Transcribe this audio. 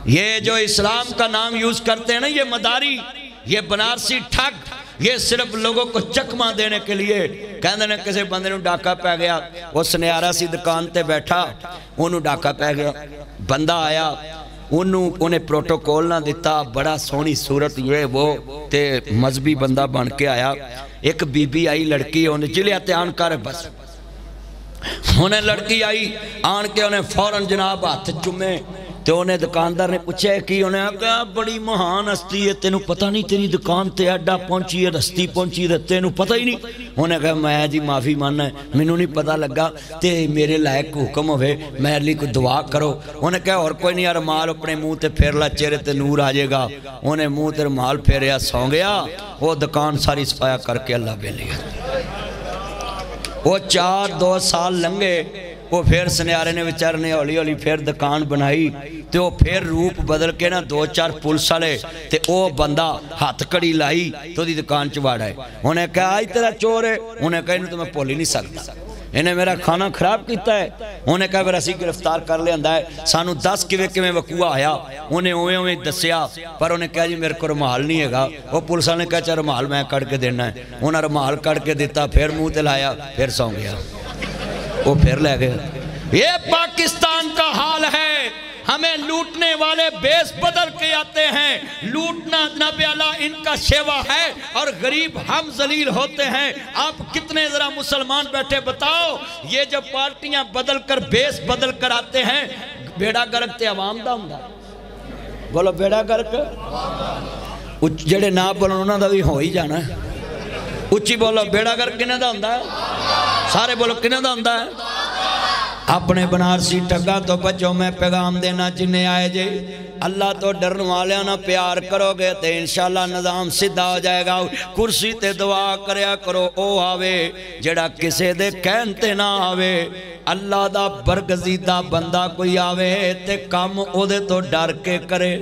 یہ جو اسلام کا نام یوز کرتے ہیں نا، یہ مداری، یہ بنارسی ٹھگ، یہ صرف لوگوں کو چکمہ دینے کے لیے کہندے نے کسی بندے نو ڈاکہ پہ گیا، وہ سنیارہ سی دکان تے بیٹھا، انہوں ڈاکہ پہ گیا، بندہ آیا، انہیں پروٹوکول نہ دیتا، بڑا سونی صورت یہ وہ تے مذہبی بندہ بن کے آیا، ایک بی بی آئی لڑکی، انہیں چلے آتے آن کر بس، انہیں لڑکی آئی آن کے انہیں فوراں جناب ہاتھ چمے، تو انہیں دکاندار نے پوچھے کی، انہیں کہا بڑی مہان ہستی ہے، تینوں پتہ نہیں تیری دکان تے ایڈا پہنچی ہے، رستی پہنچی ہے، تینوں پتہ ہی نہیں؟ انہیں کہا میں جی معافی ماننا ہے، مینوں نہیں پتہ لگا، تے میرے لائق حکم ہوئے میرے لیے کو دعا کرو۔ انہیں کہا اور کوئی نہیں، رومال اپنے منہ تے پھیر لا، چہرے تے نور آ جائے گا۔ انہیں منہ تے رومال پھیریا، سو گیا، وہ دکان ساری صفایا کر کے اللہ بے لیا۔ وہ 4-2 سال لنگے، وہ پھر سنیارے نے بیچارے نے ہولی ہولی پھر دکان بنائی، تو وہ پھر روپ بدل کے نا 2-4 پولیس والے تے وہ بندہ ہاتھ کڑی لائی تو دی دکان چواڑا ہے۔ انہیں کہا آئی تیرا چور ہے؟ انہیں کہا انہیں تو میں بول ہی نہیں سکتا، انہیں میرا کھانا خراب کیتا ہے۔ انہیں کہا پھر اسی گرفتار کر لے اندہ ہے، سانو 10 کے میں وقوع آیا، انہیں اوے دسیا، پر انہیں کہا جی میرے کو رمحال نہیں ہے گا۔ وہ پولیس نے کہا چاہ رمحال میں کڑ کے دینا ہے، انہیں رمحال کڑ کے دیتا، پھر منہ تلایا، پھر سو گیا، وہ پھر لے گئے۔ یہ پاکستان کا حال ہے، ہمیں لوٹنے والے بیس بدل کے آتے ہیں، لوٹنا نبی اللہ ان کا شیوا ہے، اور غریب ہم ذلیل ہوتے ہیں۔ آپ کتنے ذرا مسلمان بیٹھے بتاؤ، یہ جب پارٹیاں بدل کر بیس بدل کر آتے ہیں، بیڑا گرک تے عوام دا ہوں دا، بولو بیڑا گرک جڑے نا بولو انہوں دا بھی ہو ہی جانا ہے، اچھی بولو بیڑا گرک کنہ دا ہوں دا ہے، سارے بولو کنہ دا ہوں دا ہے۔ اپنے بنارسی ٹھگا تو بچوں میں پیغام دینا جنہیں آئے جے، اللہ تو ڈرن والے نہ پیار کرو گے تے انشاءاللہ نظام سدھا ہو جائے گا۔ کرسی تے دعا کریا کرو او آوے جڑا کسے دے کہنتے نہ آوے، اللہ دا برگزیدہ بندہ کوئی آوے تے کام او دے تو ڈر کے کرے۔